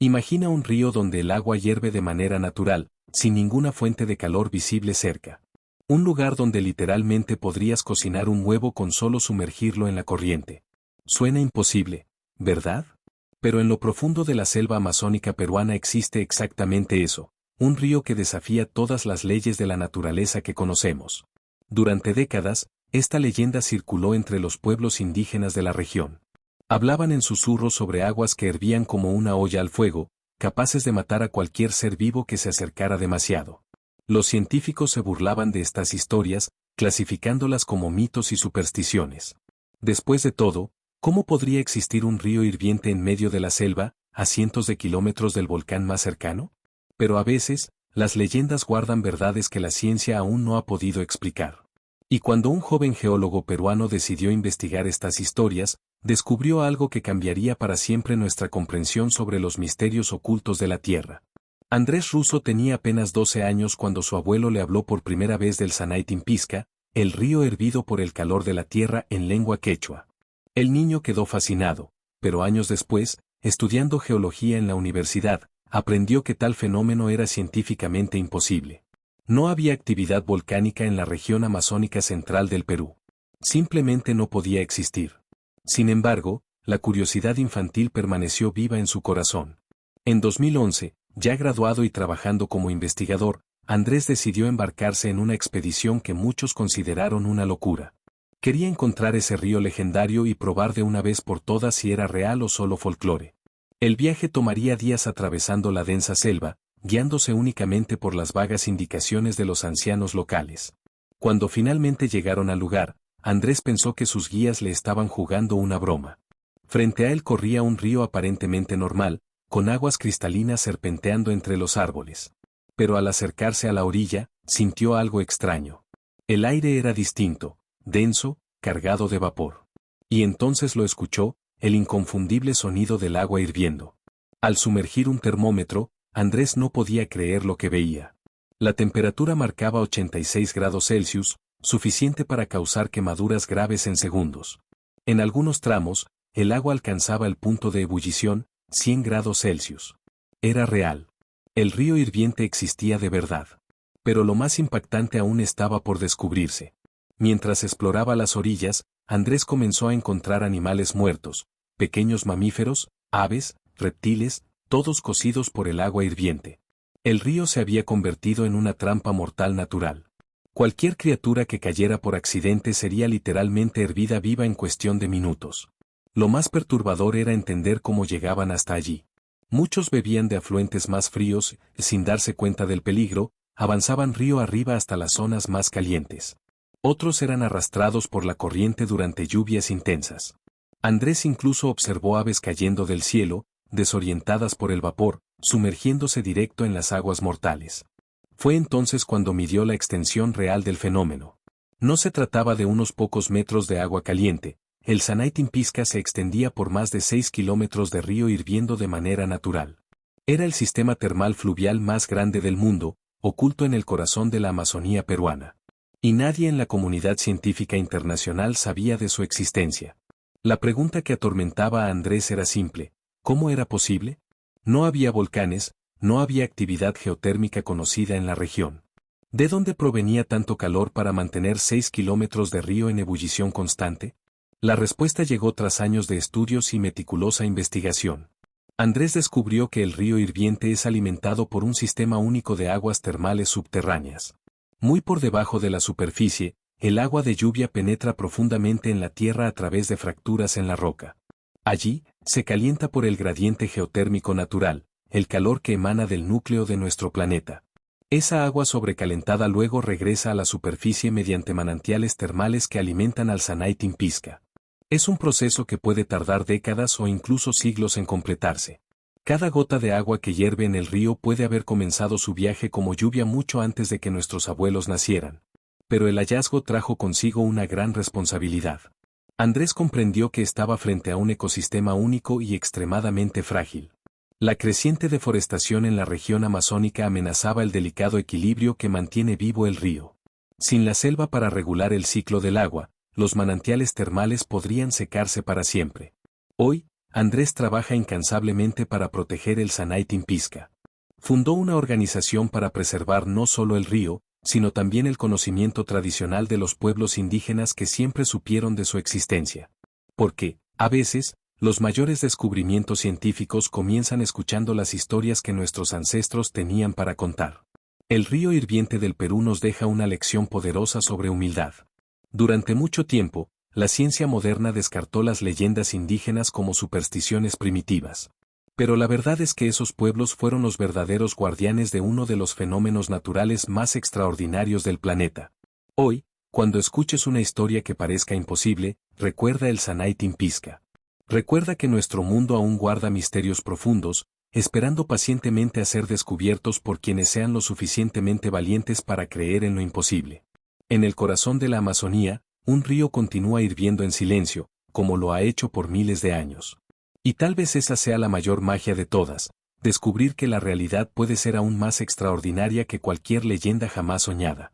Imagina un río donde el agua hierve de manera natural, sin ninguna fuente de calor visible cerca. Un lugar donde literalmente podrías cocinar un huevo con solo sumergirlo en la corriente. Suena imposible, ¿verdad? Pero en lo profundo de la selva amazónica peruana existe exactamente eso, un río que desafía todas las leyes de la naturaleza que conocemos. Durante décadas, esta leyenda circuló entre los pueblos indígenas de la región. Hablaban en susurros sobre aguas que hervían como una olla al fuego, capaces de matar a cualquier ser vivo que se acercara demasiado. Los científicos se burlaban de estas historias, clasificándolas como mitos y supersticiones. Después de todo, ¿cómo podría existir un río hirviente en medio de la selva, a cientos de kilómetros del volcán más cercano? Pero a veces, las leyendas guardan verdades que la ciencia aún no ha podido explicar. Y cuando un joven geólogo peruano decidió investigar estas historias, descubrió algo que cambiaría para siempre nuestra comprensión sobre los misterios ocultos de la Tierra. Andrés Russo tenía apenas 12 años cuando su abuelo le habló por primera vez del Sanaytimpizca, el río hervido por el calor de la tierra en lengua quechua. El niño quedó fascinado, pero años después, estudiando geología en la universidad, aprendió que tal fenómeno era científicamente imposible. No había actividad volcánica en la región amazónica central del Perú. Simplemente no podía existir. Sin embargo, la curiosidad infantil permaneció viva en su corazón. En 2011, ya graduado y trabajando como investigador, Andrés decidió embarcarse en una expedición que muchos consideraron una locura. Quería encontrar ese río legendario y probar de una vez por todas si era real o solo folclore. El viaje tomaría días atravesando la densa selva, guiándose únicamente por las vagas indicaciones de los ancianos locales. Cuando finalmente llegaron al lugar, Andrés pensó que sus guías le estaban jugando una broma. Frente a él corría un río aparentemente normal, con aguas cristalinas serpenteando entre los árboles. Pero al acercarse a la orilla, sintió algo extraño. El aire era distinto, denso, cargado de vapor. Y entonces lo escuchó, el inconfundible sonido del agua hirviendo. Al sumergir un termómetro, Andrés no podía creer lo que veía. La temperatura marcaba 86 grados Celsius, suficiente para causar quemaduras graves en segundos. En algunos tramos, el agua alcanzaba el punto de ebullición, 100 grados Celsius. Era real. El río hirviente existía de verdad. Pero lo más impactante aún estaba por descubrirse. Mientras exploraba las orillas, Andrés comenzó a encontrar animales muertos, pequeños mamíferos, aves, reptiles, todos cocidos por el agua hirviente. El río se había convertido en una trampa mortal natural. Cualquier criatura que cayera por accidente sería literalmente hervida viva en cuestión de minutos. Lo más perturbador era entender cómo llegaban hasta allí. Muchos bebían de afluentes más fríos, sin darse cuenta del peligro, avanzaban río arriba hasta las zonas más calientes. Otros eran arrastrados por la corriente durante lluvias intensas. Andrés incluso observó aves cayendo del cielo, desorientadas por el vapor, sumergiéndose directo en las aguas mortales. Fue entonces cuando midió la extensión real del fenómeno. No se trataba de unos pocos metros de agua caliente, el Sanaytimpizca se extendía por más de 6 kilómetros de río hirviendo de manera natural. Era el sistema termal fluvial más grande del mundo, oculto en el corazón de la Amazonía peruana. Y nadie en la comunidad científica internacional sabía de su existencia. La pregunta que atormentaba a Andrés era simple: ¿cómo era posible? No había volcanes, no había actividad geotérmica conocida en la región. ¿De dónde provenía tanto calor para mantener 6 kilómetros de río en ebullición constante? La respuesta llegó tras años de estudios y meticulosa investigación. Andrés descubrió que el río hirviente es alimentado por un sistema único de aguas termales subterráneas. Muy por debajo de la superficie, el agua de lluvia penetra profundamente en la tierra a través de fracturas en la roca. Allí, se calienta por el gradiente geotérmico natural, el calor que emana del núcleo de nuestro planeta. Esa agua sobrecalentada luego regresa a la superficie mediante manantiales termales que alimentan al Sanaytimpizca. Es un proceso que puede tardar décadas o incluso siglos en completarse. Cada gota de agua que hierve en el río puede haber comenzado su viaje como lluvia mucho antes de que nuestros abuelos nacieran. Pero el hallazgo trajo consigo una gran responsabilidad. Andrés comprendió que estaba frente a un ecosistema único y extremadamente frágil. La creciente deforestación en la región amazónica amenazaba el delicado equilibrio que mantiene vivo el río. Sin la selva para regular el ciclo del agua, los manantiales termales podrían secarse para siempre. Hoy, Andrés trabaja incansablemente para proteger el Sanaitin Pisca. Fundó una organización para preservar no solo el río, sino también el conocimiento tradicional de los pueblos indígenas que siempre supieron de su existencia. Porque, a veces, los mayores descubrimientos científicos comienzan escuchando las historias que nuestros ancestros tenían para contar. El río hirviente del Perú nos deja una lección poderosa sobre humildad. Durante mucho tiempo, la ciencia moderna descartó las leyendas indígenas como supersticiones primitivas. Pero la verdad es que esos pueblos fueron los verdaderos guardianes de uno de los fenómenos naturales más extraordinarios del planeta. Hoy, cuando escuches una historia que parezca imposible, recuerda el Sanaitin Pisca. Recuerda que nuestro mundo aún guarda misterios profundos, esperando pacientemente a ser descubiertos por quienes sean lo suficientemente valientes para creer en lo imposible. En el corazón de la Amazonía, un río continúa hirviendo en silencio, como lo ha hecho por miles de años. Y tal vez esa sea la mayor magia de todas, descubrir que la realidad puede ser aún más extraordinaria que cualquier leyenda jamás soñada.